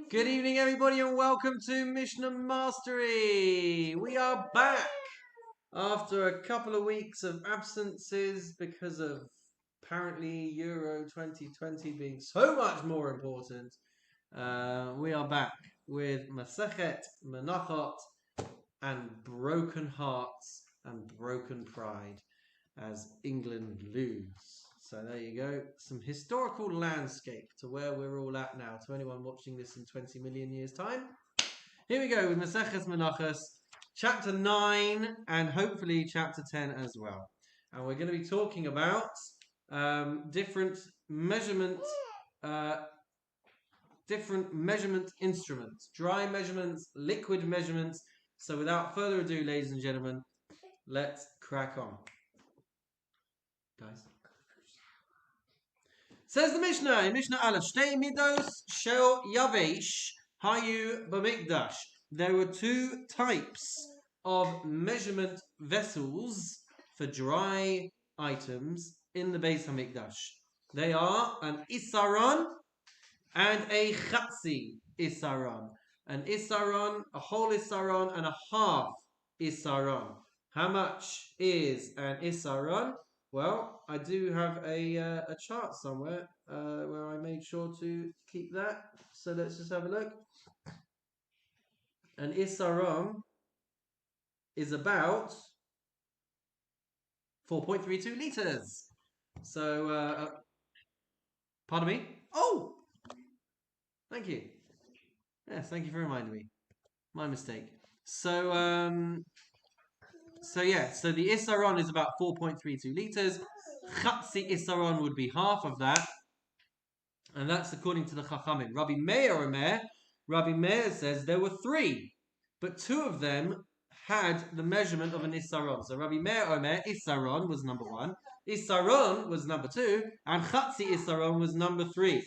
Good evening, everybody, and welcome to Mishnah Mastery. We are back after a couple of weeks of absences because of apparently Euro 2020 being so much more important. We are back with Masechet, Menachot, and broken hearts and broken pride as England lose. So there you go, some historical landscape to where we're all at now, to anyone watching this in 20 million years' time. Here we go with Maseches Menachos, chapter 9 and hopefully chapter 10 as well. And we're going to be talking about different measurement instruments, dry measurements, liquid measurements. So without further ado, ladies and gentlemen, let's crack on. Guys. Says the Mishnah in Mishnah Aleph, Shtei midos shel yavesh hayu b'mikdash. There were two types of measurement vessels for dry items in the Beis Hamikdash. They are an isaron and a chatzi isaron. An isaron, a whole isaron, and a half isaron. How much is an isaron? Well, I do have a chart somewhere where I made sure to keep that. So let's just have a look. An isaron is about 4.32 liters. So, pardon me? Oh! Thank you. Yes, thank you for reminding me. My mistake. So the isaron is about 4.32 liters. Chatzi isaron would be half of that. And that's according to the Chachamim. Rabbi Meir says there were three, but two of them had the measurement of an isaron. So Rabbi Meir Omer, isaron was number one, isaron was number two, and chatzi isaron was number three.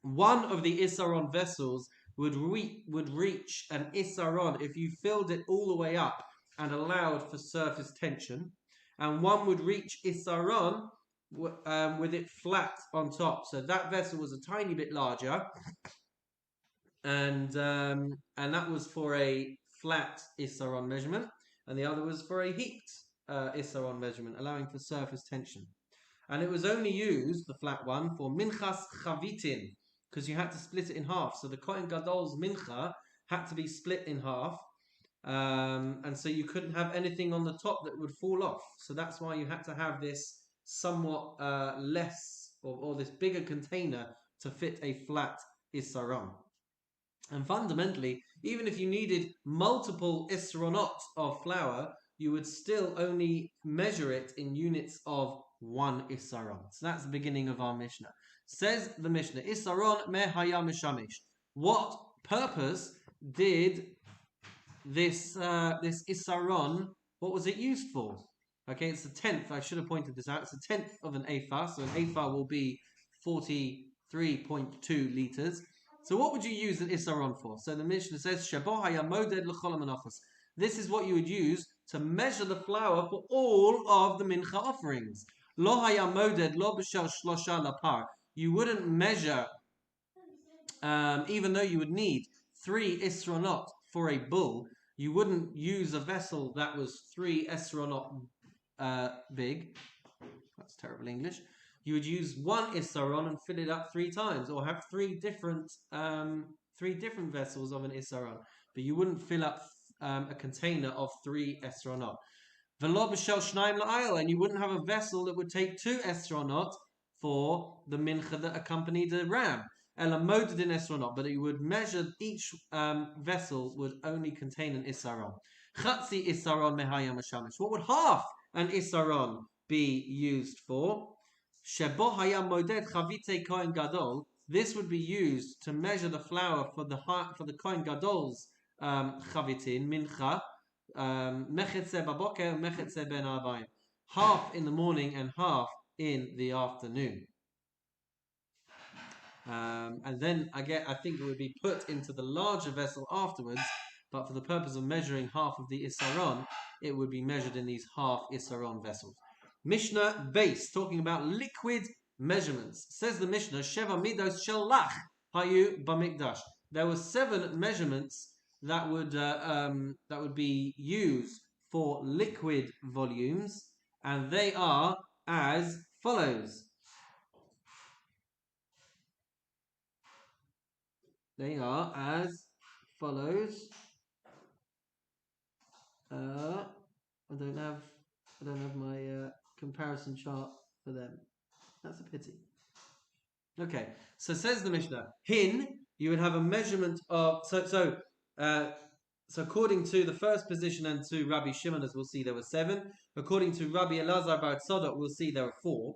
One of the isaron vessels would reach an isaron if you filled it all the way up and allowed for surface tension, and one would reach isaron with it flat on top. So that vessel was a tiny bit larger, and that was for a flat isaron measurement, and the other was for a heaped isaron measurement, allowing for surface tension. And it was only used, the flat one, for minchas chavitin, because you had to split it in half. So the Kohen Gadol's mincha had to be split in half, and so you couldn't have anything on the top that would fall off. So that's why you had to have this somewhat less, or this bigger container to fit a flat isaron. And fundamentally, even if you needed multiple isronot of flour, you would still only measure it in units of one isaron. So that's the beginning of our Mishnah. Says the Mishnah, isaron me haya mishamish. What purpose did this isaron, what was it used for? Okay, it's a tenth. I should have pointed this out. It's a tenth of an ephah. So an ephah will be 43.2 liters. So what would you use an isaron for? So the Mishnah says, Shabo haya moded l'chol menachos. This is what you would use to measure the flour for all of the mincha offerings. Lo haya moded lo b'shel shlosha lapar. You wouldn't measure, even though you would need 3 isronot for a bull, you wouldn't use a vessel that was 3 isronot big. That's terrible English. You would use 1 isaron and fill it up 3 times, or have 3 different vessels of an isaron, but you wouldn't fill up a container of 3 esronot. V'lo b'shel shnayim la'ayil, and you wouldn't have a vessel that would take 2 esronot for the mincha that accompanied the ram. Ela moded in esronot, but you would measure each vessel would only contain an isaron. Chatzi isaron mehaya mashamish. What would half an isaron be used for? Shebo haya moded chavite kohen gadol. This would be used to measure the flour for the kohen gadol's chavitin mincha. Mechetze baboker, mechetze ben arbaim. Half in the morning and half in the afternoon. And then I think it would be put into the larger vessel afterwards, but for the purpose of measuring half of the isaron, it would be measured in these half isaron vessels. Mishnah base, talking about liquid measurements. Says the Mishnah, Sheva midos shel lach hayu bamikdash. There were 7 measurements that would be used for liquid volumes, and they are as follows. They are as follows. I don't have my comparison chart for them. That's a pity. Okay, so says the Mishnah, hin, you would have a measurement of so according to the first position and to Rabbi Shimon, as we'll see, there were 7. According to Rabbi Elazar bar Tzadok, we'll see there are 4.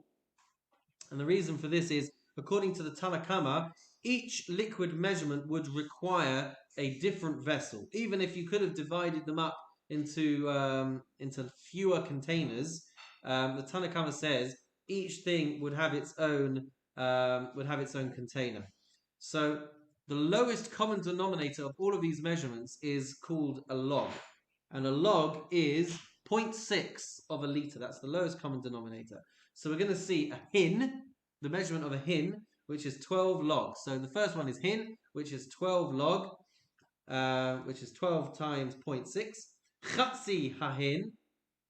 And the reason for this is, according to the Tanna Kama, each liquid measurement would require a different vessel. Even if you could have divided them up into fewer containers, the Tanna Kama says each thing would have its own container. So the lowest common denominator of all of these measurements is called a log, and a log is 0.6 of a liter. That's the lowest common denominator. So we're going to see a hin, the measurement of a hin, which is 12 log. So the first one is hin, which is 12 log, which is 12 times 0.6. Chatzi hahin,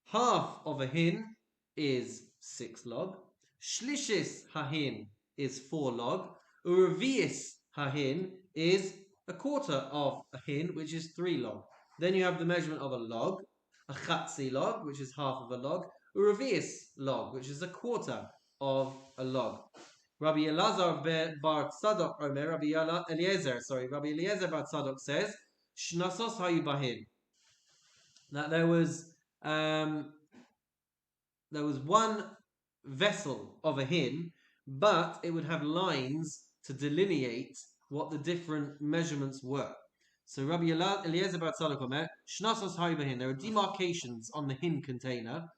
half of a hin is 6 log. Shlishis hahin is 4 log. Uravius hahin is a quarter of a hin, which is 3 log. Then you have the measurement of a log, a chatzi log, which is half of a log. Uravius log, which is a quarter of a log. Rabbi Elazar bar Tzadok, Rabbi Eliezer bar Tzadok says, Shnasos hayu bahin. That there was one vessel of a hin, but it would have lines to delineate what the different measurements were. So Rabbi Eliezer bar Tzadok Omer, Shnasos hayu bahin. There are demarcations on the hin container,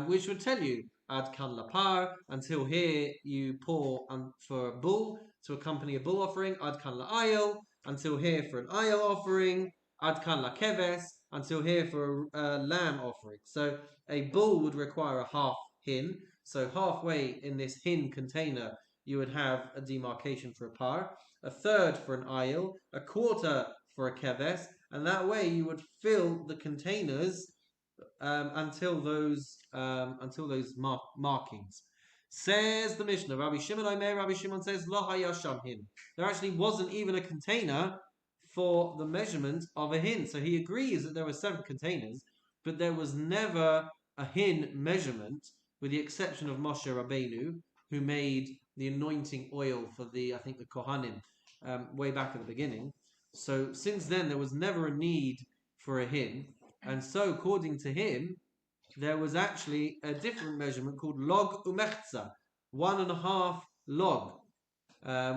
which would tell you ad kan lapar, until here you pour for a bull to accompany a bull offering, ad kan la'ayil, until here for an ayil offering, ad kan la'keves, until here for a lamb offering. So a bull would require a half hin. So halfway in this hin container, you would have a demarcation for a par, a third for an ayil, a quarter for a keves, and that way you would fill the containers until those markings. Says the Mishnah, Rabbi Shimon says, Lo hayasham hin. There actually wasn't even a container for the measurement of a hin. So he agrees that there were 7 containers, but there was never a hin measurement, with the exception of Moshe Rabbeinu, who made the anointing oil for the Kohanim way back at the beginning. So since then, there was never a need for a hin. And so, according to him, there was actually a different measurement called log umechza, 1.5 log,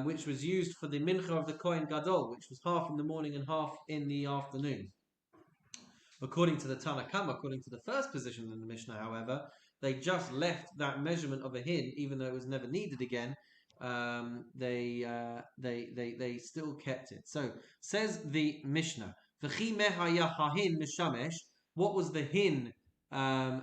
which was used for the mincha of the Kohen Gadol, which was half in the morning and half in the afternoon. According to the Tanna Kama, according to the first position in the Mishnah, however, they just left that measurement of a hin, even though it was never needed again. They still kept it. So says the Mishnah. What was the hin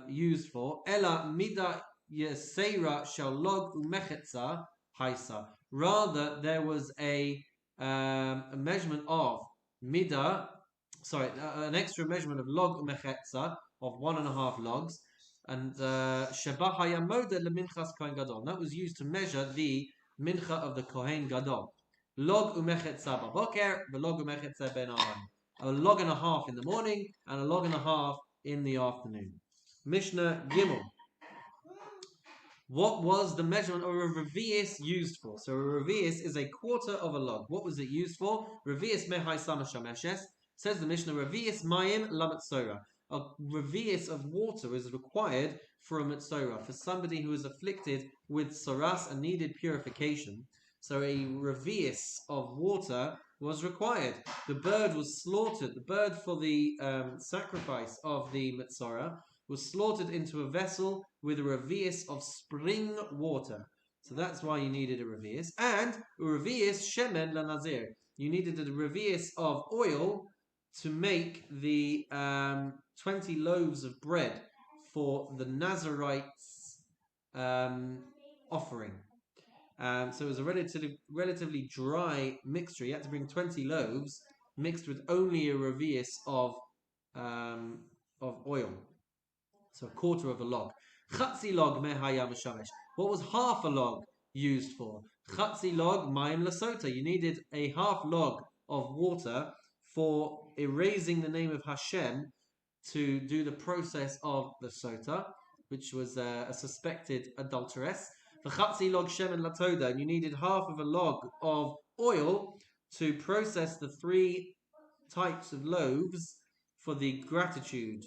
used for? Ela mida yesera shalog umechetza haisa. Rather, there was a measurement of mida. An extra measurement of log umechetza of 1.5 logs, and sheba hayamoda leminchas kohen gadol. That was used to measure the mincha of the kohen gadol. Log umechetza baboker, v'log umechetza ben aran. A log and a half in the morning and a log and a half in the afternoon. Mishnah Gimel. What was the measurement of a revius used for? So a revius is a quarter of a log. What was it used for? Revius mehai sama shameshes. Says the Mishnah, revius mayim la metzora. A revius of water is required for a metzora, for somebody who is afflicted with saras and needed purification. So a revius of water was required. The bird was slaughtered. The bird for the sacrifice of the metzora was slaughtered into a vessel with a revius of spring water. So that's why you needed a revius. And a revius shemen la nazir. You needed a revius of oil to make the 20 loaves of bread for the Nazarites' offering. So it was a relatively dry mixture. You had to bring 20 loaves mixed with only a revius of oil. So a quarter of a log. Chatzi log mehaya mishamesh. What was half a log used for? Chatzi log mayim lasota. You needed a half log of water for erasing the name of Hashem to do the process of the sota, which was a suspected adulteress. V'chatzi log shemen latoda. And you needed half of a log of oil to process the 3 types of loaves for the gratitude,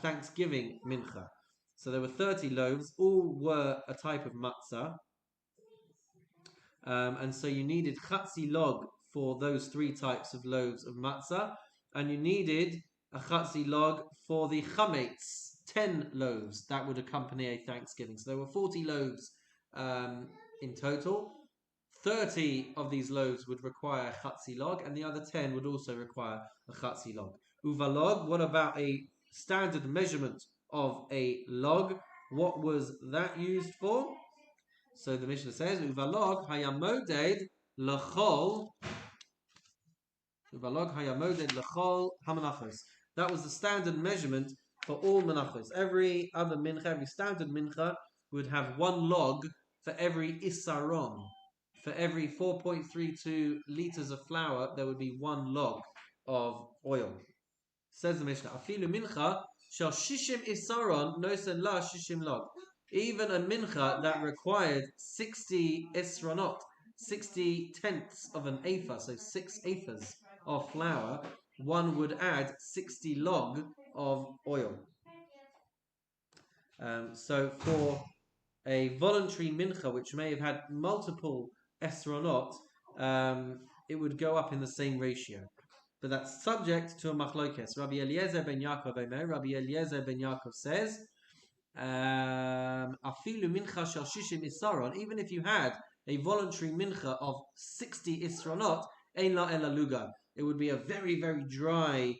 Thanksgiving mincha. So there were 30 loaves, all were a type of matzah. And so you needed chatzi log for those 3 types of loaves of matzah. And you needed a chatzi log for the chametz, 10 loaves that would accompany a Thanksgiving. So there were 40 loaves in total. 30 of these loaves would require a chatzi log, and the other 10 would also require a chatzi log. Uvalog, what about a standard measurement of a log? What was that used for? So the Mishnah says, Uvalog hayamoded lachol. Uvalog hayamoded lachol hamanachos. That was the standard measurement for all menachos. Every other mincha, every standard mincha would have 1 log for every isaron. For every 4.32 liters of flour, there would be 1 log of oil. Says the Mishnah, Afilu mincha shall shishim isaron nosen la shishim log. Even a mincha that required 60 isronot, 60 tenths of an ephah, so 6 ephahs of flour, one would add 60 log of oil. So for a voluntary mincha, which may have had multiple esronot, it would go up in the same ratio. But that's subject to a machlokes. Rabbi Eliezer ben Yaakov says, Afilu mincha shel shishim isaron, even if you had a voluntary mincha of 60 isronot, ein la ela luga. It would be a very, very dry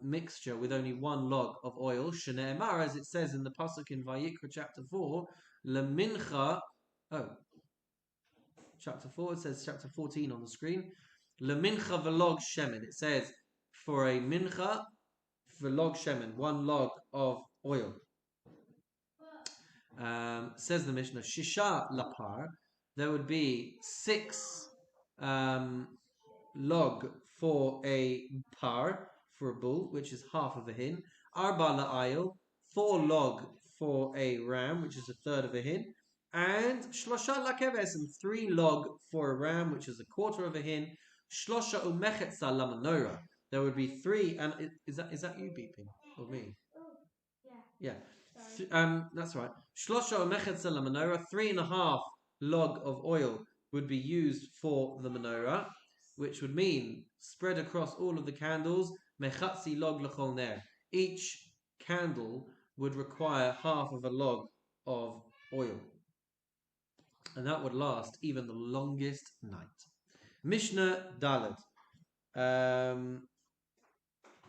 mixture with only 1 log of oil. Shne'emar, as it says in the pasuk in Vayikra chapter 4, lemincha. Chapter 4. It says chapter 14 on the screen. Lemincha v'log shemen. It says for a mincha v'log shemen, 1 log of oil. Says the Mishnah, shisha lapar. There would be 6 log for a par, for a bull, which is half of a hin. Arba la'ayil, 4 log for a ram, which is a third of a hin. And shlosha lakeves, and 3 log for a ram, which is a quarter of a hin. Shlosha umechetza lamanora. There would be 3, and is that you beeping or me? Yeah. That's right. Shlosha umechetza lamanora. 3.5 log of oil would be used for the menorah, which would mean spread across all of the candles. Mechatzi log lechol ner. Each candle would require half of a log of oil, and that would last even the longest night. Mishnah Daled.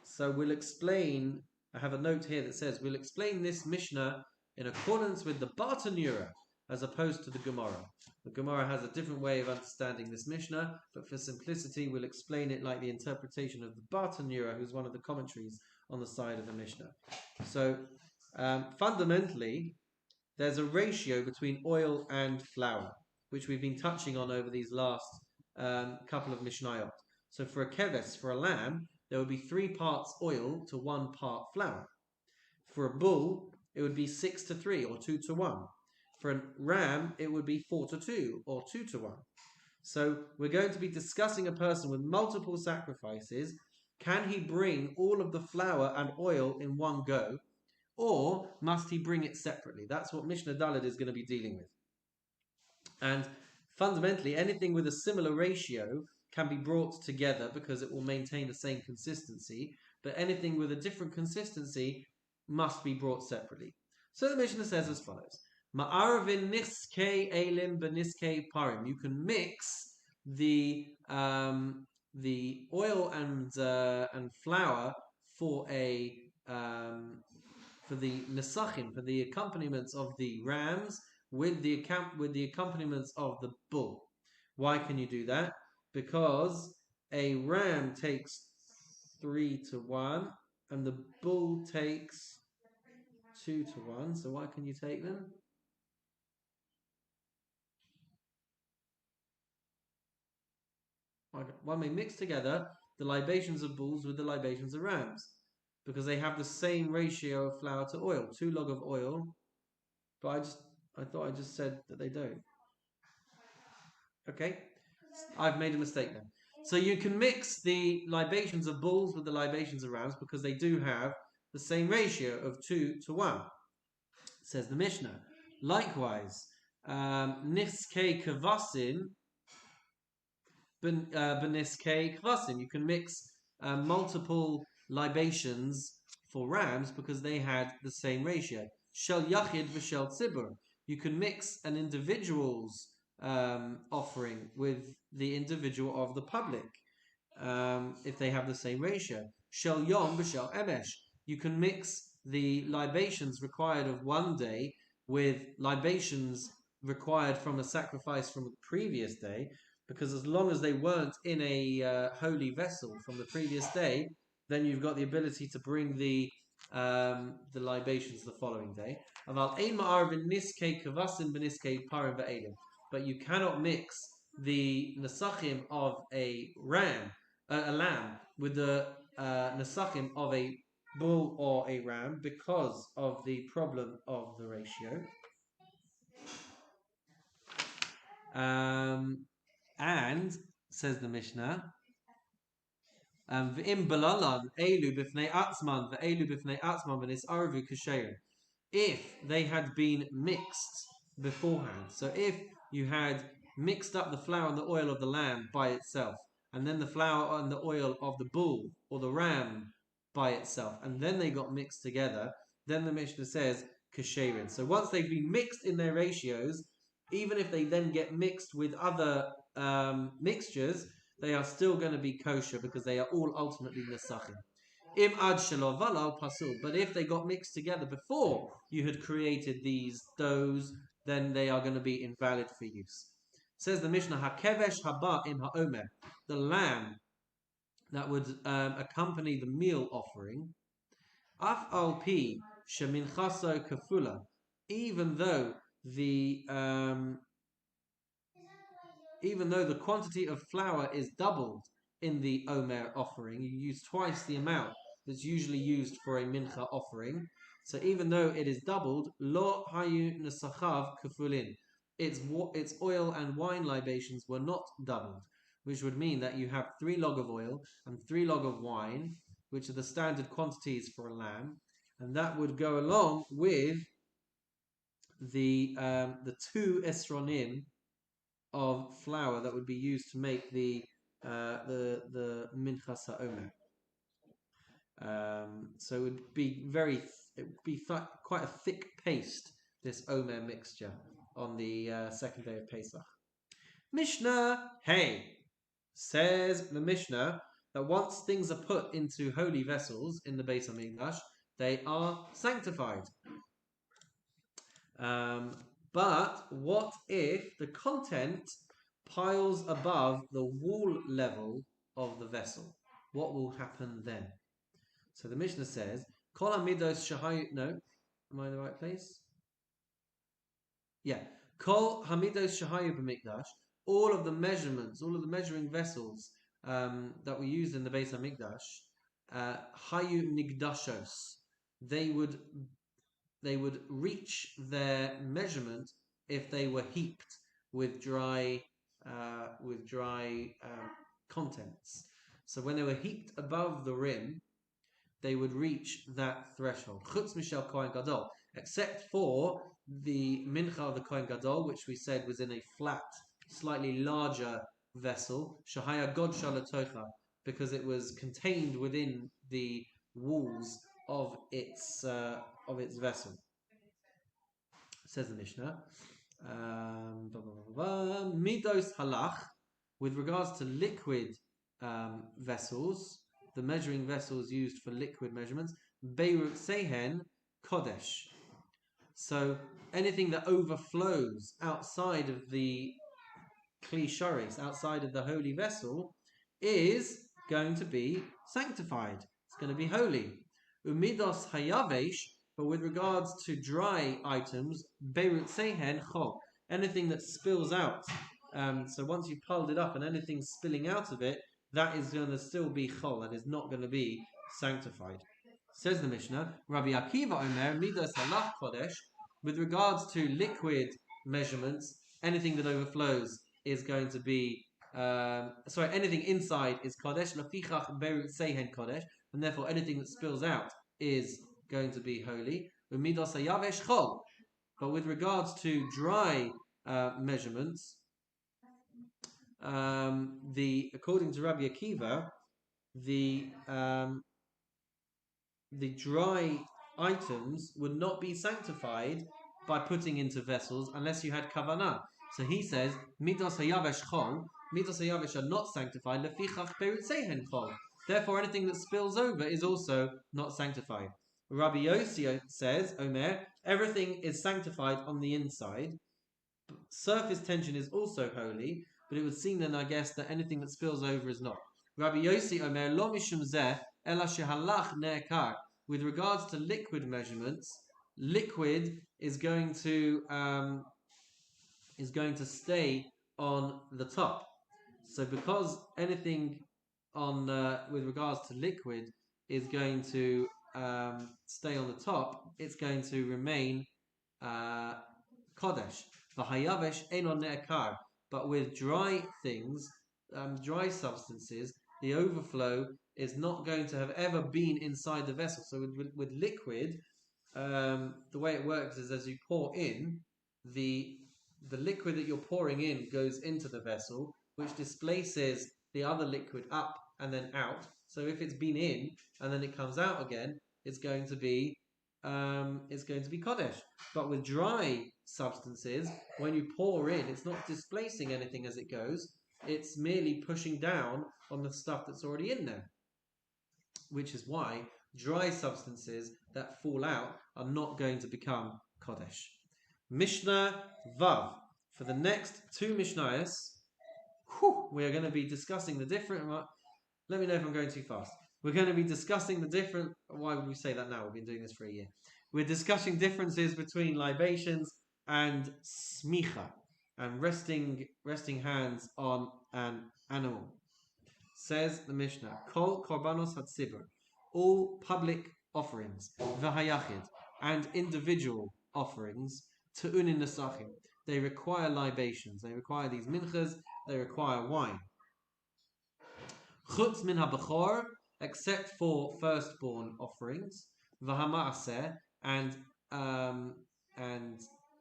So we'll explain. I have a note here that says we'll explain this Mishnah in accordance with the Bartanura as opposed to the Gemara. The Gemara has a different way of understanding this Mishnah, but for simplicity, we'll explain it like the interpretation of the Bartanura, who's one of the commentaries on the side of the Mishnah. So fundamentally, there's a ratio between oil and flour, which we've been touching on over these last couple of Mishnayot. So for a keves, for a lamb, there would be 3 parts oil to 1 part flour. For a bull, it would be 6 to 3 or 2 to 1. For a ram, it would be 4 to 2 or 2 to 1. So we're going to be discussing a person with multiple sacrifices. Can he bring all of the flour and oil in one go, or must he bring it separately? That's what Mishnah Daled is going to be dealing with. And fundamentally, anything with a similar ratio can be brought together because it will maintain the same consistency, but anything with a different consistency must be brought separately. So the Mishnah says as follows: Ma'arvin niskei elim beniskei parim. You can mix the oil and flour for the nesachim, for the accompaniments of the rams, with the accompaniments of the bull. Why can you do that? Because a ram takes 3-1 and the bull takes 2-1. So why can you take them? One may mix together the libations of bulls with the libations of rams, because they have the same ratio of flour to oil, 2 log of oil. But I thought I just said that they don't. Okay, I've made a mistake then. So you can mix the libations of bulls with the libations of rams because they do have the same ratio of 2-1, says the Mishnah. Likewise, niskei kavasin beniskei kvasim. You can mix multiple libations for rams because they had the same ratio. Shel yachid v'shel tzibur. You can mix an individual's offering with the individual of the public if they have the same ratio. Shel yom v'shel emesh. You can mix the libations required of one day with libations required from a sacrifice from the previous day, because as long as they weren't in a holy vessel from the previous day, then you've got the ability to bring the libations the following day. But you cannot mix the nesachim of a lamb with the nesachim of a bull or a ram because of the problem of the ratio. And says the Mishnah, if they had been mixed beforehand, so if you had mixed up the flour and the oil of the lamb by itself, and then the flour and the oil of the bull or the ram by itself, and then they got mixed together, then the Mishnah says kasherin. So once they've been mixed in their ratios, even if they then get mixed with other mixtures, they are still going to be kosher because they are all ultimately nesachim. Im ad shelo valal pasul. But if they got mixed together before you had created these doughs, then they are going to be invalid for use. Says the Mishnah, hakevesh haba im haomer. The lamb that would accompany the meal offering, af al pi sheminchaso kafula. Even though the quantity of flour is doubled in the Omer offering, you use twice the amount that's usually used for a mincha offering. So even though it is doubled, lo hayu nesachav kafulin. Its oil and wine libations were not doubled, which would mean that you have 3 log of oil and 3 log of wine, which are the standard quantities for a lamb, and that would go along with the 2 esronim of flour that would be used to make the minchas ha'omer. So it would be quite a thick paste, this omer mixture, on the second day of Pesach. Mishnah, hey, says the Mishnah that once things are put into holy vessels in the Beis Hamikdash, they are sanctified. But what if the content piles above the wall level of the vessel? What will happen then? So the Mishnah says, Kol hamidos shahayu. No, am I in the right place? Yeah. Kol hamidos shahayu b'mikdash. All of the measurements, all of the measuring vessels that we used in the Beis Hamikdash, hayu nigdashos. They would reach their measurement if they were heaped with dry contents. So when they were heaped above the rim, they would reach that threshold. Chutz mishel kohen gadol, except for the mincha of the kohen gadol, which we said was in a flat, slightly larger vessel. Shahaya god shalatocha, because it was contained within the walls of its vessel. Says the Mishnah, midos halach, with regards to liquid vessels, the measuring vessels used for liquid measurements, beirut sehen kodesh. So anything that overflows outside of the kli sharis, outside of the holy vessel, is going to be sanctified. It's going to be holy. Umidos hayavesh, but with regards to dry items, beirut sehen chol, anything that spills out. So once you've piled it up and anything spilling out of it, that is going to still be chol, that is not going to be sanctified. Says the Mishnah, Rabbi Akiva Omer, midas halach kodesh, with regards to liquid measurements, anything that overflows is going to be, anything inside is kodesh, lafichach beru sehen kodesh, and therefore anything that spills out is going to be holy. Umidas hayavesh chol, but with regards to dry measurements, according to Rabbi Akiva, the dry items would not be sanctified by putting into vessels unless you had kavanah. So he says, midos hayavesh chol, midos hayavesh are not sanctified, lefichach perutzehen chol. Therefore, anything that spills over is also not sanctified. Rabbi Yossi says, Omer, everything is sanctified on the inside. Surface tension is also holy, but it would seem then, I guess, that anything that spills over is not. Rabbi Yossi Omer, lo mishum zeh, ela shehalach ne'ekar. With regards to liquid measurements, liquid is going to stay on the top. So because anything on with regards to liquid is going to stay on the top, it's going to remain kodesh. V'hayavesh enon ne'ekar. But with dry things, dry substances, the overflow is not going to have ever been inside the vessel. So with liquid, the way it works is as you pour in, the liquid that you're pouring in goes into the vessel, which displaces the other liquid up and then out. So if it's been in and then it comes out again, it's going to be kodesh. But with dry substances, when you pour in, it's not displacing anything as it goes. It's merely pushing down on the stuff that's already in there. Which is why dry substances that fall out are not going to become kodesh. Mishnah Vav. For the next two Mishnayos, we are going to be discussing the different. Let me know if I'm going too fast. We're going to be discussing the different. Why would we say that now? We've been doing this for a year. We're discussing differences between libations and smicha, and resting hands on an animal. Says the Mishnah, Kol korbanos hatzibur, all public offerings, v'hayachid, and individual offerings, te'unin nesachim, they require libations, they require these minchas, they require wine. Chutz min habachor, except for firstborn offerings, v'hama'aseh, and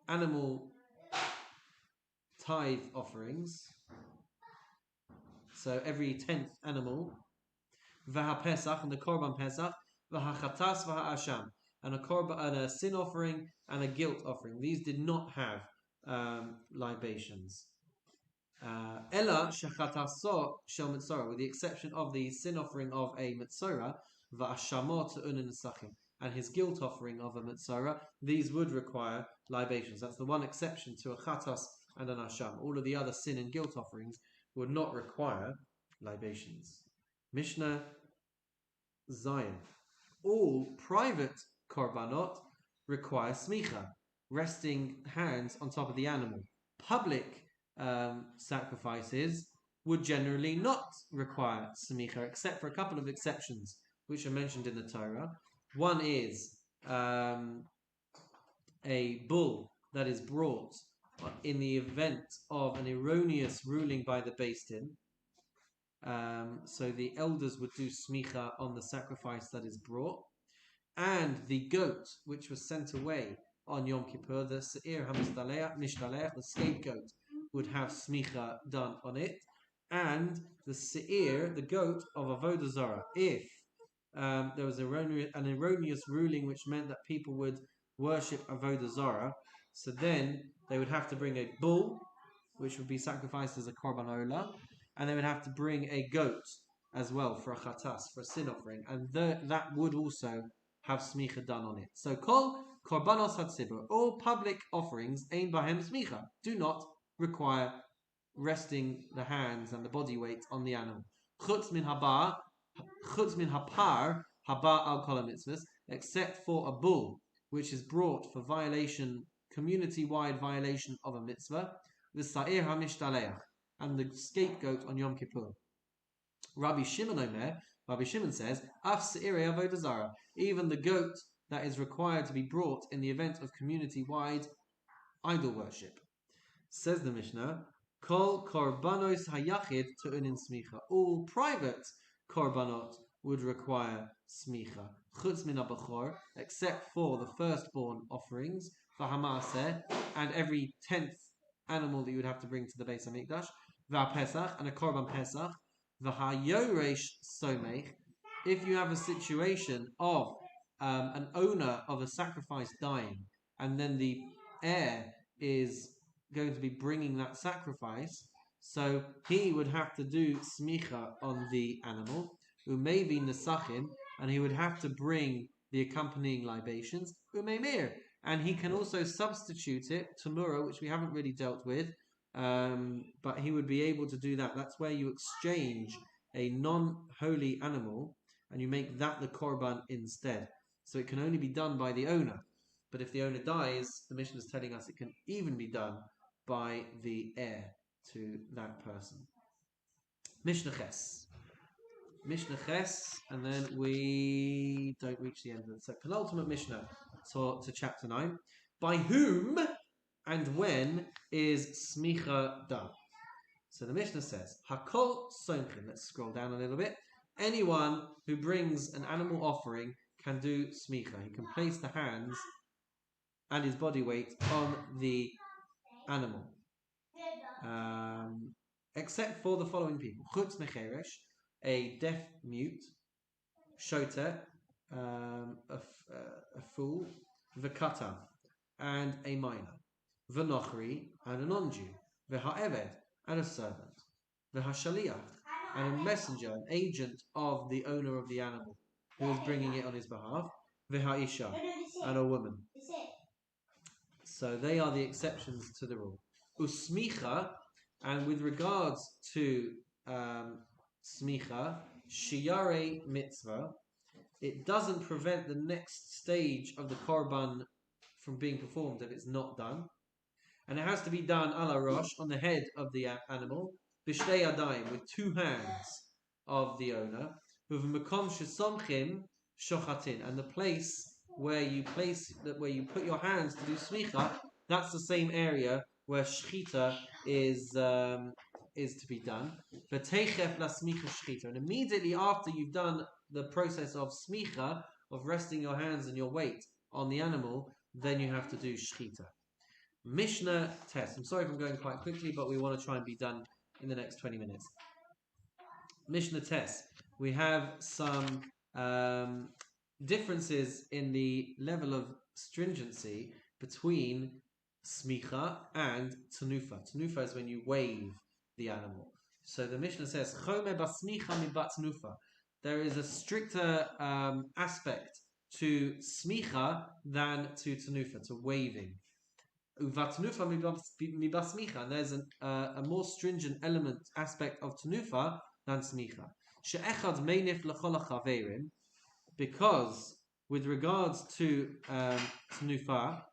animal tithe offerings. So every 10th animal, Vaha Pesach, and the Korban Pesach, Vaha Chatas, Vaha Asham, and a sin offering and a guilt offering. These did not have libations. Ella Shechataso Shel Mitzorah, with the exception of the sin offering of a Mitzorah, Va'ashamot Unin Nesachim, and his guilt offering of a Mitzorah, these would require libations. That's the one exception to a Chatas and an Asham. All of the other sin and guilt offerings would not require libations. Mishnah Zion. All private korbanot require smicha, resting hands on top of the animal. Public sacrifices would generally not require smicha, except for a couple of exceptions, which are mentioned in the Torah. One is a bull that is brought in the event of an erroneous ruling by the Beis Din. So the elders would do smicha on the sacrifice that is brought, and the goat which was sent away on Yom Kippur, the se'ir hamishtalech, the scapegoat, would have smicha done on it, and the se'ir, the goat of avodah zarah, if there was an erroneous ruling which meant that people would worship avodah zarah, so then they would have to bring a bull, which would be sacrificed as a korban olah, and they would have to bring a goat as well for a chatas, for a sin offering, and that would also have smicha done on it. So kol Korbanos hatzibur. All public offerings aimed by him smicha do not require resting the hands and the body weight on the animal. Chutz min hapar haba al kol mitzvahs, except for a bull which is brought for violation, community-wide violation of a mitzvah, the sa'ir hamishtalech, and the scapegoat on Yom Kippur. Rabbi Shimon says, Af se'irei avodah zarah, even the goat that is required to be brought in the event of community-wide idol worship. Says the Mishnah, Kol korbanos hayachid tu'unin smicha. All private korbanot would require smicha. Chutz min abachor, except for the firstborn offerings, for hamaseh, and every 10th animal that you would have to bring to the Beis Hamikdash, v'apesach, and a korban pesach, v'hayoresh somech. If you have a situation of an owner of a sacrifice dying, and then the heir is going to be bringing that sacrifice, so he would have to do smicha on the animal, umaybe nesachim, and he would have to bring the accompanying libations, umaymir, and he can also substitute it, tamura, which we haven't really dealt with, but he would be able to do that. That's where you exchange a non-holy animal and you make that the korban instead. So it can only be done by the owner. But if the owner dies, the Mishnah is telling us it can even be done by the heir to that person. Mishnah Ches. And then we don't reach the end of it. So penultimate Mishnah to chapter 9. By whom and when is smicha done? So the Mishnah says, Hakol somchin. Let's scroll down a little bit. Anyone who brings an animal offering can do smicha. He can place the hands and his body weight on the animal. Except for the following people. Chutz mecheresh, a deaf mute, shoter, a fool, v'kata, and a minor, v'nochri, and a non-Jew, v'ha'eved, and a servant, v'hashaliach, and a messenger, an agent of the owner of the animal, who is bringing it on his behalf, v'ha'isha, and a woman. So they are the exceptions to the rule. Usmicha, and with regards to smicha, shiyare mitzvah, it doesn't prevent the next stage of the korban from being performed if it's not done. And it has to be done ala rosh, on the head of the animal, b'shtei yadayim, with 2 hands of the owner, with makom shesomchim shochatin, and the place where you put your hands to do smicha, that's the same area where shchita is to be done. V'teichef la smicha shchita, and immediately after you've done the process of smicha, of resting your hands and your weight on the animal, then you have to do shchita. Mishnah test. I'm sorry if I'm going quite quickly, but we want to try and be done in the next 20 minutes. Mishnah test. We have some differences in the level of stringency between smicha and tanufa. Tanufa is when you wave the animal. So the Mishnah says, Chome basmicha mibat tanufa. There is a stricter aspect to smicha than to tanufa, to waving. Uvatanufa mibasmicha, and there's a more stringent aspect of tanufa than smicha. She'echad meinif l'chol hachaverim, because with regards to tanufa,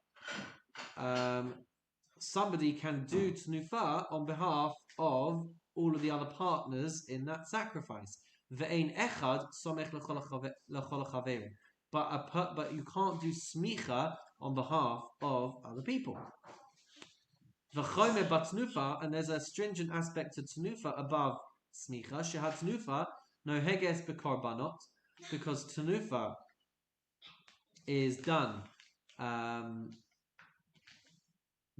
somebody can do tanufa on behalf of all of the other partners in that sacrifice. Ve'ein echad somech l'chol hachaverim, but you can't do smicha on behalf of other people. V'chome batnufa, and there's a stringent aspect to tanufa above smicha. Shehat tanufa no heges bekorbanot, because tanufa is done no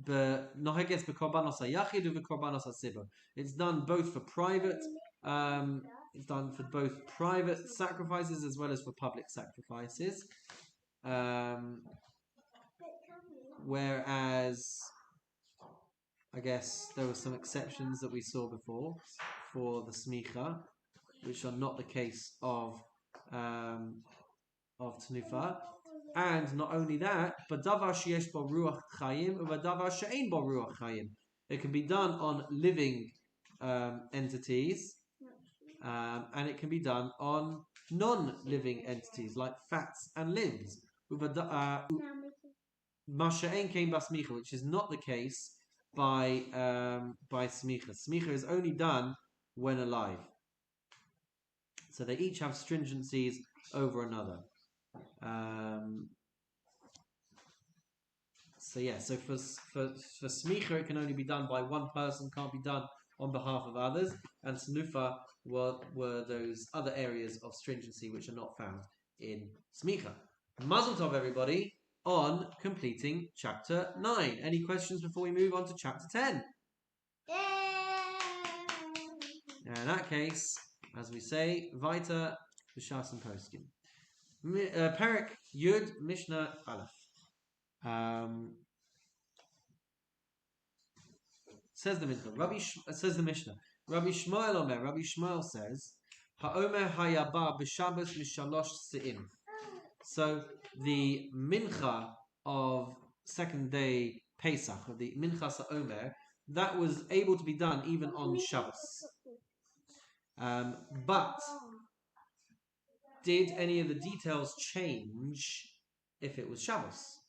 heges bekorbanos hayachid u'bekorbanos hasibur. It's done both for private. It's done for both private sacrifices as well as for public sacrifices. Whereas, I guess there were some exceptions that we saw before for the smicha, which are not the case of tanufa. And not only that, but davar sheyesh bo ruach chayim, davar she'ein bo ruach chayim. It can be done on living entities, and it can be done on non-living entities like fats and limbs. Masha'en came by smicha, which is not the case by smicha. Smicha is only done when alive. So they each have stringencies over another. So for smicha it can only be done by one person, can't be done on behalf of others, and snufa were those other areas of stringency which are not found in smicha. Mazel tov, everybody, on completing chapter 9. Any questions before we move on to chapter 10? In that case, as we say, weiter b'shas and poskim. Perek Yud Mishnah Aleph. Says the Mishnah. Rabbi Shmuel Omer. Rabbi Shmuel says, Ha'omer hayaba b'Shabbos mishalosh se'im. So the mincha of second day Pesach, of the mincha Ha'omer, that was able to be done even on Shabbos. But did any of the details change if it was Shabbos?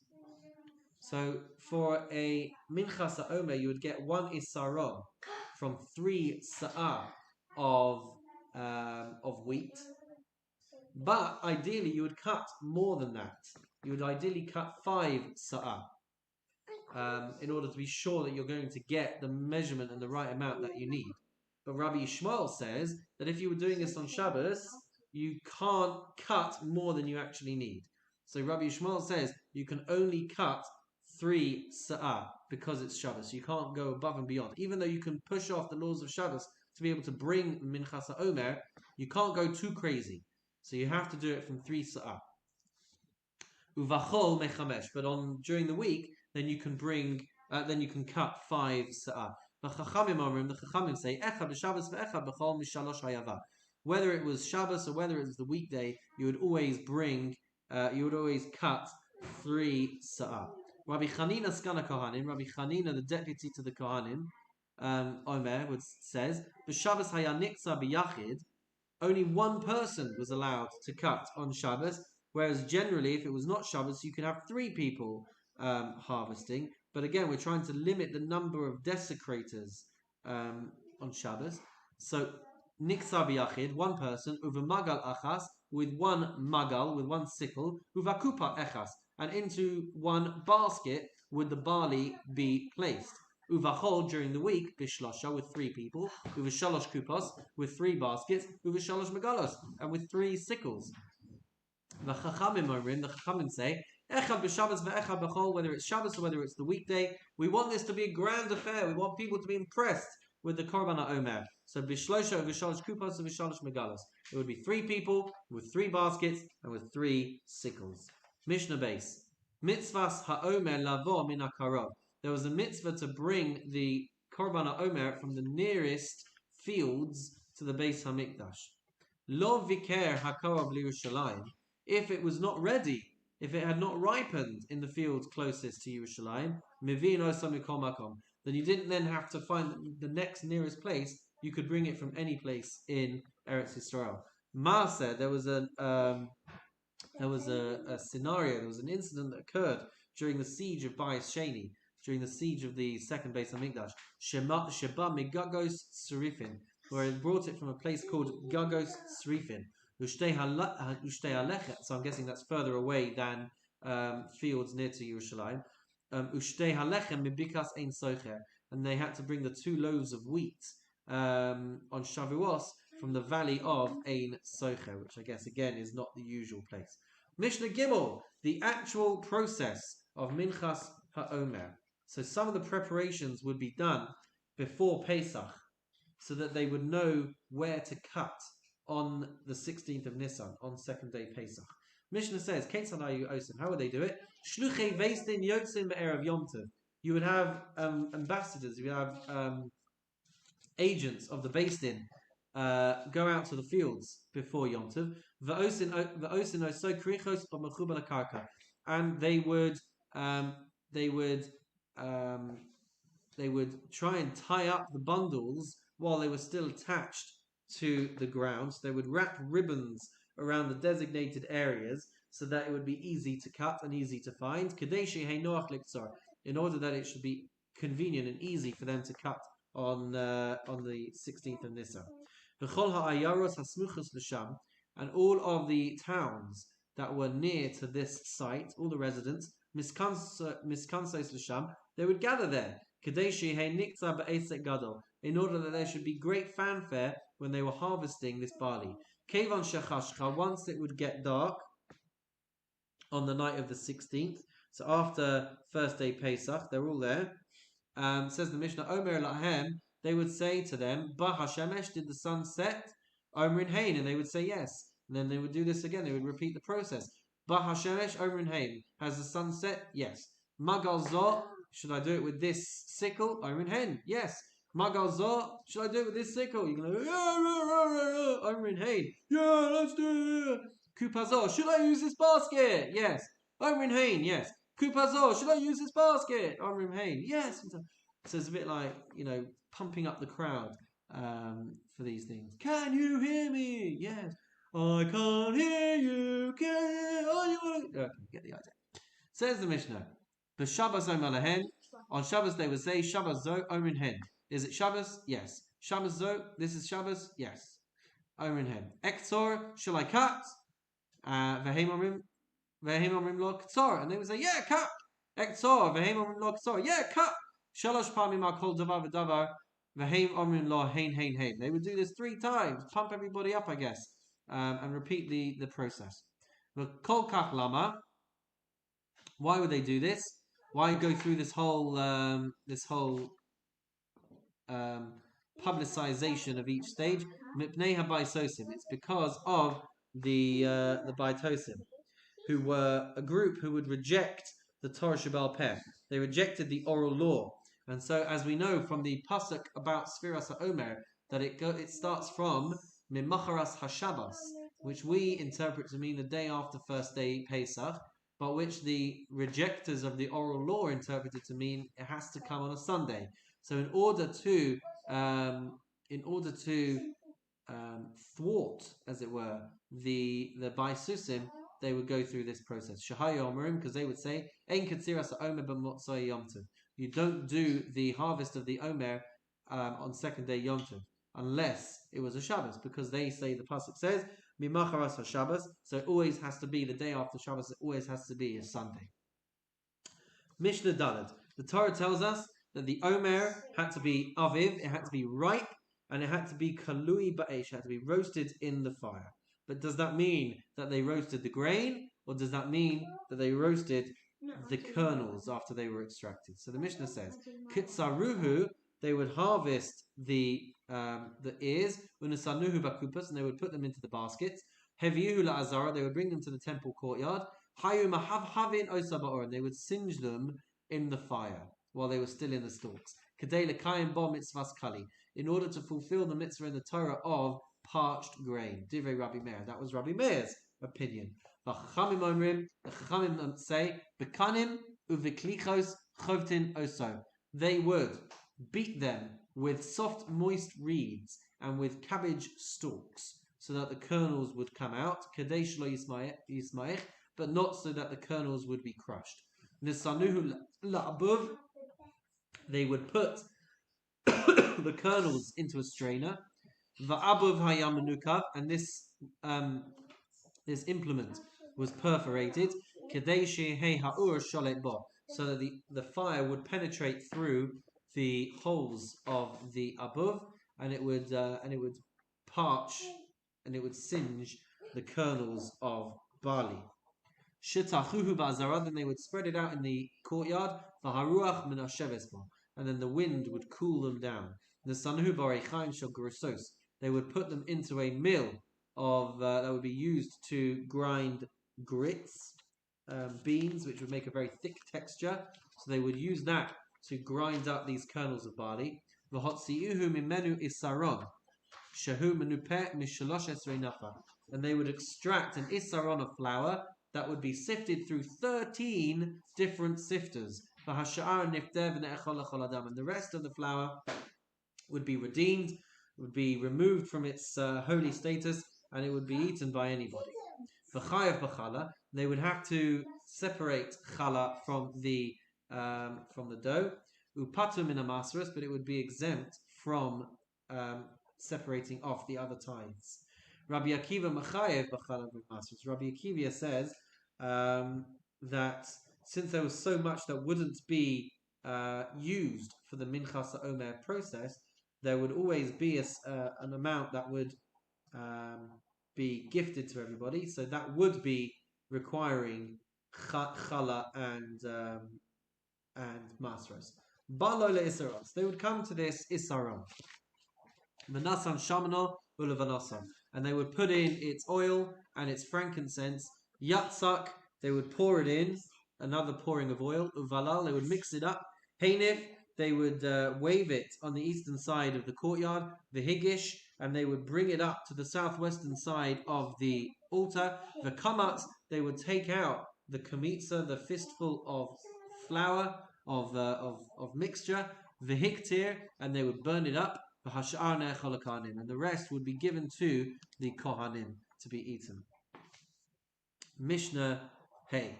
So for a minchas ha'omer, you would get 1 isaron from 3 sa'ah of wheat. But ideally, you would cut more than that. You would ideally cut 5 sa'ah in order to be sure that you're going to get the measurement and the right amount that you need. But Rabbi Shmuel says that if you were doing this on Shabbos, you can't cut more than you actually need. So Rabbi Shmuel says you can only cut 3 sa'ah because it's Shabbos. You can't go above and beyond. Even though you can push off the laws of Shabbos to be able to bring minchas ha'omer, you can't go too crazy. So you have to do it from 3 sa'ah. Uvachol mechamesh, but during the week, then you can cut 5 sa'ah. The Chachamim say echad b'Shabbos ve'echad b'chol mishalosh hayava. Whether it was Shabbos or whether it was the weekday, you would always cut 3 sa'ah. Rabbi Chanina Skana Kohanim, Rabbi Chanina, the deputy to the Kohanim, Omer says, b'Shabbos haya niksa b'yachid, only one person was allowed to cut on Shabbos, whereas generally, if it was not Shabbos, you could have 3 people harvesting. But again, we're trying to limit the number of desecrators on Shabbos. So, niksa b'yachid, one person, uva magal achas, with one magal, with one sickle, uva kupa echas, and into one basket would the barley be placed. Uvachol during the week, bishlosha, with 3 people, uva shalosh kupos, with 3 baskets, uva shalosh megalos, and with 3 sickles. The Chachamim say, echad b'Shabbos ve'echad b'chol, whether it's Shabbos or whether it's the weekday, we want this to be a grand affair. We want people to be impressed with the Korban HaOmer. So bishlosha, v'shalosh kupos, and v'shalosh megalos. It would be 3 people with 3 baskets and with 3 sickles. Mishnah base. Mitzvahs ha'omer lavo min ha'karov. There was a mitzvah to bring the Korban ha'omer from the nearest fields to the Beis Hamikdash. Lo viker ha'karov liYerushalayim. If it was not ready, if it had not ripened in the fields closest to Yerushalayim, mivin osam mikol makom, then you didn't then have to find the next nearest place. You could bring it from any place in Eretz Yisrael. Maaseh, there was a scenario, there was an incident that occurred during the siege of Bayis Sheni, during the siege of the second Beis Hamikdash, Sheba Migagos Serifin, where it brought it from a place called Gagos Serifin. So I'm guessing that's further away than fields near to Yerushalayim. And they had to bring the 2 loaves of wheat on Shavuos from the valley of Ein Socher, which I guess again is not the usual place. Mishnah Gimel, the actual process of Minchas HaOmer. So some of the preparations would be done before Pesach, so that they would know where to cut on the 16th of Nisan, on second day Pesach. Mishnah says, how would they do it? You would have ambassadors, you would have agents of the Beis Din go out to the fields before Yom Tov. and um, they would um, they would try and tie up the bundles while they were still attached to the ground. So they would wrap ribbons around the designated areas so that it would be easy to cut and easy to find. In order that it should be convenient and easy for them to cut on the 16th of Nisan. And all of the towns that were near to this site, all the residents, miskansos l'sham, they would gather there. In order that there should be great fanfare when they were harvesting this barley. Once it would get dark on the night of the 16th, so after first day Pesach, they're all there. Says the Mishnah, Omer lahem, they would say to them, Ba Hashemesh, did the sun set? Omer Hain, and they would say yes. And then they would do this again, they would repeat the process. Ba Hashemesh, Omer Hain, has the sun set? Yes. Magal Zor, should I do it with this sickle? Omer Hain, yes. Magal Zor, should I do it with this sickle? You're going to go, Omer Hain, yeah, let's do it. Kupazor, should I use this basket? Yes. Omer Hain, yes. Kupazor, should I use this basket? Omrim Hain, yes. So it's a bit like, pumping up the crowd for these things. Can you hear me? Yes. I can't hear you. Okay, get the idea. Says the Mishnah, B'Shabbos Omalahen, on Shabbos they would say, Shabbos Zo, Omrin Hen. Is it Shabbos? Yes. Shabbos Zo, this is Shabbos? Yes. Omrin Hen. Ektor, shall I cut? V'Heim Omrim, and they would say, yeah, cut. Ektor, v'heim omrim lo ktsor, yeah, cut. Shalosh pamim al kol davar v'davar, v'heim omrim lo hein hein hein. They would do this 3 times, pump everybody up, I guess, and repeat the process. Kol kach lama. Why would they do this? Why go through this whole publicization of each stage? Mipnei habaysosim. It's because of the baitosim, who were a group who would reject the Torah Sheba'al Peh. They rejected the oral law. And so, as we know from the pasuk about Sfiras HaOmer, that it starts from Mimacharas HaShabbos, which we interpret to mean the day after first day Pesach, but which the rejectors of the oral law interpreted to mean it has to come on a Sunday. So in order to thwart, as it were, the Baisusim, they would go through this process. Shahayo Omerim, because they would say, Ein Katziras Omer b'motzoi Yom Tov. You don't do the harvest of the Omer on second day Yom Tov, unless it was a Shabbos, because they say, the pasuk says, Mimacharas HaShabbos, so it always has to be the day after Shabbos, it always has to be a Sunday. Mishnah Daled. The Torah tells us that the Omer had to be aviv, it had to be ripe, and it had to be kalui ba'esh, it had to be roasted in the fire. But does that mean that they roasted the grain, or does that mean that they roasted the kernels after they were extracted? So the Mishnah says, kitzaruhu, they would harvest the ears, unasanuhu bakupas, and they would put them into the baskets. Heviuhu la'azara, they would bring them to the temple courtyard. Hayu mahavhavin osaba'or, and they would singe them in the fire while they were still in the stalks. Kadei lekayim bo mitzvahs kali, in order to fulfill the mitzvah in the Torah of parched grain. Divrei Rabbi Meir. That was Rabbi Meir's opinion. The Chachamim say, Bekanim uviklichos chovtin oso. They would beat them with soft, moist reeds and with cabbage stalks, so that the kernels would come out. Kadesh lo yismaich, but not so that the kernels would be crushed. Nisanuhu la'abuv. They would put the kernels into a strainer. Va'abuv hayamanukav, and this implement was perforated, kadeshi hey ha'ur sholet bo, so that the fire would penetrate through the holes of the abuv, and it would parch and it would singe the kernels of barley. Shitachuhu ba'azara, then they would spread it out in the courtyard. V'haruach min hasheves bo, and then the wind would cool them down. The sanuhu b'arechaim shel grusos, they would put them into a mill of that would be used to grind grits, beans, which would make a very thick texture. So they would use that to grind up these kernels of barley. V'hotziuhu mimenu isaron, shahu menupeh mishalosh esrei nafa, and they would extract an isaron of flour that would be sifted through 13 different sifters. And the rest of the flour would be redeemed, would be removed from its holy status, and it would be eaten by anybody. They would have to separate challah from the dough. Upatu min amasaras, but it would be exempt from separating off the other tithes. Rabbi Akiva Machayev b'challah b'masaras. Rabbi Akiva says that since there was so much that wouldn't be used for the minchas omer process, there would always be an amount that would be gifted to everybody. So that would be requiring challah and masros. Balola isaros. They would come to this isaron. Manasan shamano ulavanasan. And they would put in its oil and its frankincense. Yatzak, they would pour it in, another pouring of oil. Uvalal, they would mix it up. Heinif, they would wave it on the eastern side of the courtyard. The Higish, and they would bring it up to the southwestern side of the altar. The Kamatz, they would take out the kamitza, the fistful of flour, of mixture. The Hiktir, and they would burn it up. The Hashar ne'echolakanim, and the rest would be given to the Kohanim to be eaten. Mishnah Hey.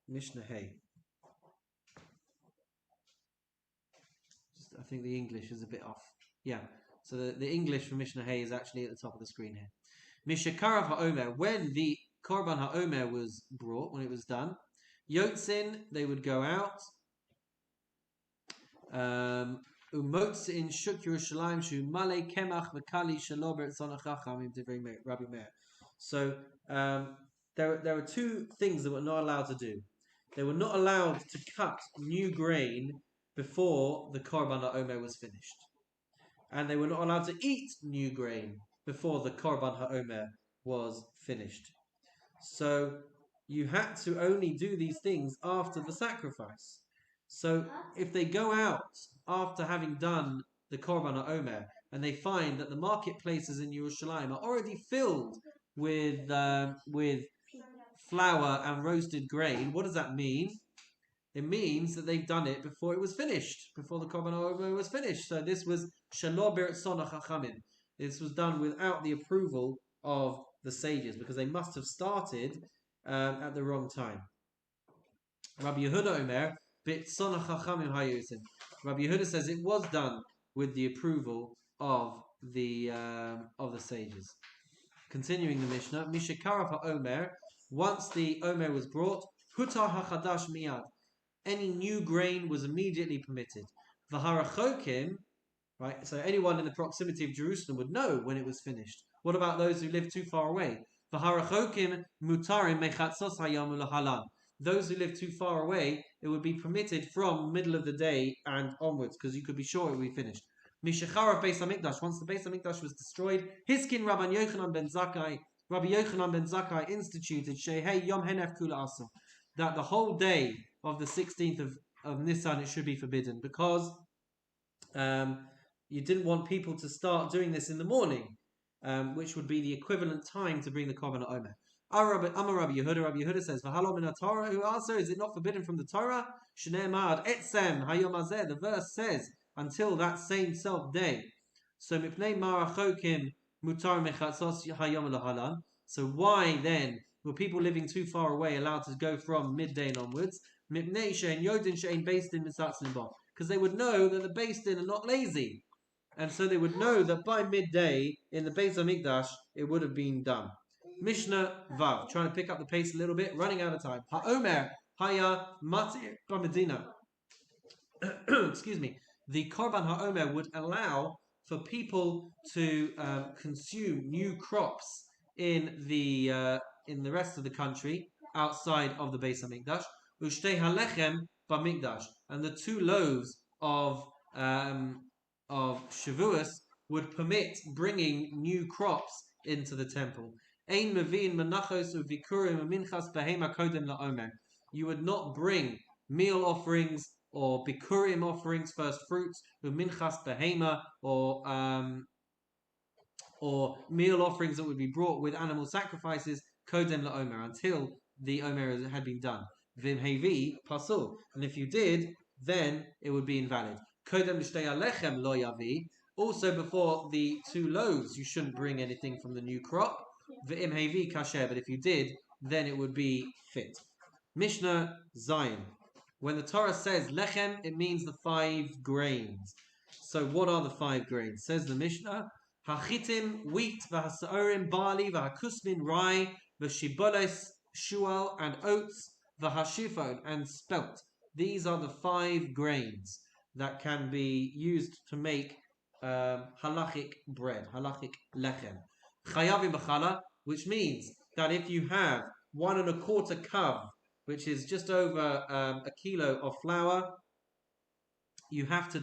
Mishnah Hey. I think the English is a bit off. Yeah. So the English for Mishnah Hay is actually at the top of the screen here. Mishakarav HaOmer, when the Korban HaOmer was brought, when it was done, Yotzin, they would go out. Umotzin Shuk Yerushalayim Shu Male Kemach V'Kali Shalober Tzonachacham Rabbi Meir. So there were two things that were not allowed to do. They were not allowed to cut new grain before the Korban HaOmer was finished. And they were not allowed to eat new grain before the Korban HaOmer was finished. So you had to only do these things after the sacrifice. So if they go out after having done the Korban HaOmer and they find that the marketplaces in Yerushalayim are already filled with flour and roasted grain, what does that mean? It means that they've done it before it was finished, before the Korban HaOmer was finished. So this was Shelo B'Ratzon HaChachamim. This was done without the approval of the sages, because they must have started at the wrong time. Rabbi Yehuda Omer, B'Ratzon HaChachamim Hayusim. Rabbi Yehuda says it was done with the approval of the sages. Continuing the Mishnah, Mishakarav HaOmer, once the Omer was brought, Hutar HaChadash Miyad. Any new grain was immediately permitted. V'harachokim, right? So anyone in the proximity of Jerusalem would know when it was finished. What about those who live too far away? V'harachokim mutarim mechatzos hayom u'lahalan. Those who live too far away, it would be permitted from middle of the day and onwards, because you could be sure it would be finished. Mishacharav Beis Hamikdash. Once the Beis Hamikdash was destroyed, Hiskin Rabbi Yochanan ben Zakkai. Rabbi Yochanan ben Zakkai instituted Shehei Yom Henef Kula Asur, that the whole day of the 16th of Nisan it should be forbidden, because you didn't want people to start doing this in the morning, which would be the equivalent time to bring the Korban HaOmer. Amar Rabbi Yehuda says, "V'halom min Torah." Who answer? Is it not forbidden from the Torah? Shnei Ma'ad Etzem Hayom Hazeh. The verse says until that same self day. So mipnei marachokim mutar mechatzos hayom lahalan. So why then were people living too far away allowed to go from midday and onwards? Because they would know that the Beis Din are not lazy, and so they would know that by midday in the Beis Hamikdash it would have been done. Mishnah Vav, trying to pick up the pace a little bit, running out of time. HaOmer Haya Matir B'Medina. Excuse me. The Korban HaOmer would allow for people to consume new crops in the rest of the country outside of the Beis Hamikdash. Ushtei halechem b'mikdash, and the two loaves of Shavuos would permit bringing new crops into the temple. Ein mevin menachos uvikurim uminchas behema kodem laomer. You would not bring meal offerings or bikurim offerings, first fruits, uminchas behema, or or meal offerings that would be brought with animal sacrifices, kodem la'omer, until the omer had been done. Vim hevi pasul, and if you did, then it would be invalid. Kodem l'shtei alechem lo yavi. Also, before the 2 loaves, you shouldn't bring anything from the new crop. V'im hevi kasher, but if you did, then it would be fit. Mishnah Zion. When the Torah says lechem, it means the 5 grains. So what are the 5 grains? Says the Mishnah, hachitim, wheat, v'hasaorim, barley, v'hakusmin, rye, v'shiboles, shual, and oats, v'hashifon, and spelt. These are the 5 grains that can be used to make halachic bread, halachic lechem. Chayavim b'chala, which means that if you have 1 1/4 kav, which is just over a kilo of flour, you have to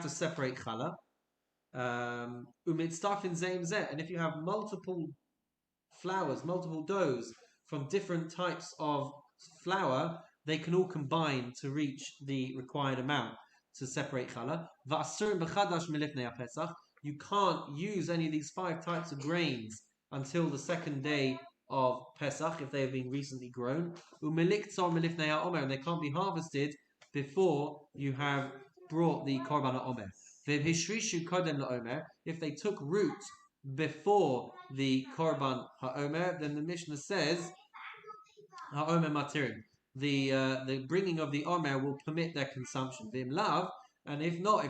separate challah. Umitztafin zeim zeh, and if you have multiple flours, multiple doughs from different types of flour, they can all combine to reach the required amount to separate challah. Va'asurim b'chadash milifnei pesach. You can't use any of these 5 types of grains until the 2nd day of Pesach if they have been recently grown. Umeliktzor milifnei ha'omer, and they can't be harvested before you have brought the korban ha'omer. V'hishrishu kodem la'omer, if they took root before the korban ha'omer, then the Mishnah says ha'omer matirim. The bringing of the omer will permit their consumption. V'im lav, and if not,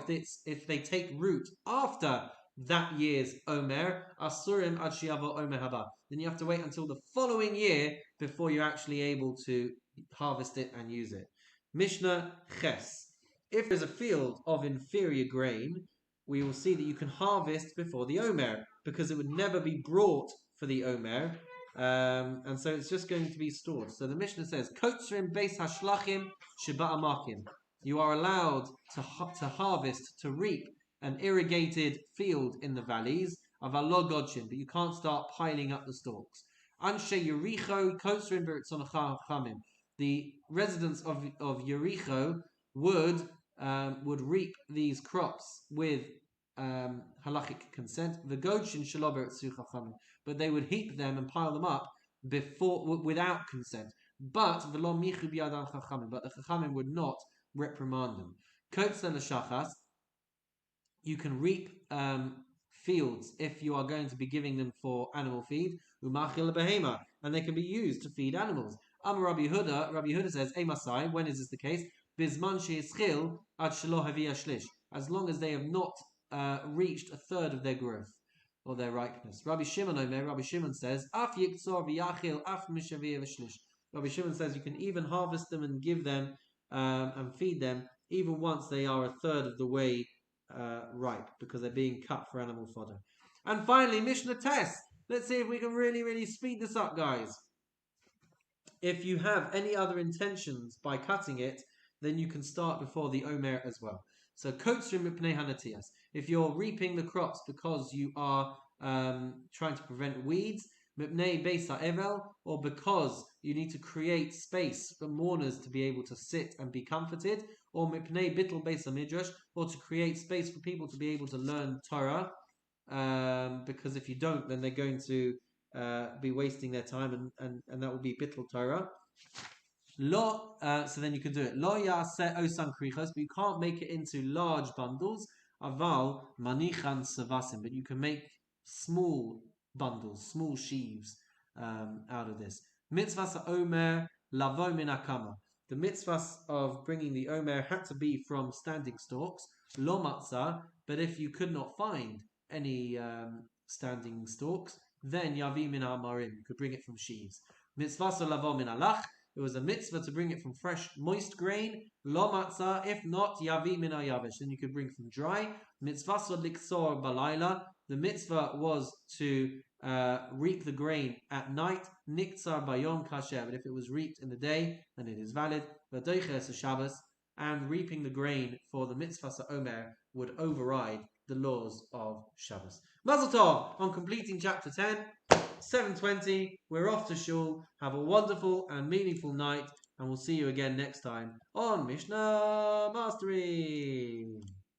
if they take root after that year's omer, asurim ad shiavo omer haba, then you have to wait until the following year before you're actually able to harvest it and use it. Mishnah Ches. If there's a field of inferior grain, we will see that you can harvest before the omer, because it would never be brought for the omer, and so it's just going to be stored. So the Mishnah says, Kotzrim beis hashlachim sheba amakim. You are allowed to harvest, to reap an irrigated field in the valleys of Allah Godshim, but you can't start piling up the stalks. Anshe Yericho Kotzrim b'ritzonachamim. The residents of Yericho would reap these crops with halachic consent. The Godshin shelo b'ritzonachamim, but they would heap them and pile them up without consent. But v'lo michu b'yadam chachamim, but the chachamim would not reprimand them. Kotzer l'shachas, you can reap fields if you are going to be giving them for animal feed. Umachil behema, and they can be used to feed animals. Rabbi Yehuda says, Emasai, when is this the case? Bizman she'ischil ad shelo havia shlish, as long as they have not reached 1/3 of their growth or their ripeness. Rabbi Shimon says, Af yiktzor v'yachil af mishavia v'shlish. Rabbi Shimon says you can even harvest them and give them and feed them even once they are 1/3 of the way ripe, because they're being cut for animal fodder. And finally, Mishnah Test. Let's see if we can really, really speed this up, guys. If you have any other intentions by cutting it, then you can start before the omer as well. So, kotzrim mipnei hanatias. If you're reaping the crops because you are trying to prevent weeds, mipnei beis ha'evel, or because you need to create space for mourners to be able to sit and be comforted, or mipnei bittul beis hamidrash, or to create space for people to be able to learn Torah, because if you don't, then they're going to be wasting their time, and that will be bittul Torah. So then you can do it. Lo ya'aseh osan krichos, but you can't make it into large bundles. Aval manichan savasim, but you can make small bundles, small sheaves out of this. Mitzvahs omer lavo min akama. The mitzvahs of bringing the omer had to be from standing stalks. Lo matzah, but if you could not find any standing stalks, then yavi min amarim, you could bring it from sheaves. Mitzvahs lavo min alach. It was a mitzvah to bring it from fresh, moist grain. Lo matzah, if not, yavi min yavish, then you could bring from dry. Mitzvah liksor balayla. The mitzvah was to reap the grain at night. Niktzar bayom kasher, but if it was reaped in the day, then it is valid. V'doiches Shabbos, and reaping the grain for the mitzvah omer would override the laws of Shabbos. Mazel tov on completing chapter 10. 7:20, we're off to shul. Have a wonderful and meaningful night, and we'll see you again next time on Mishnah Mastery.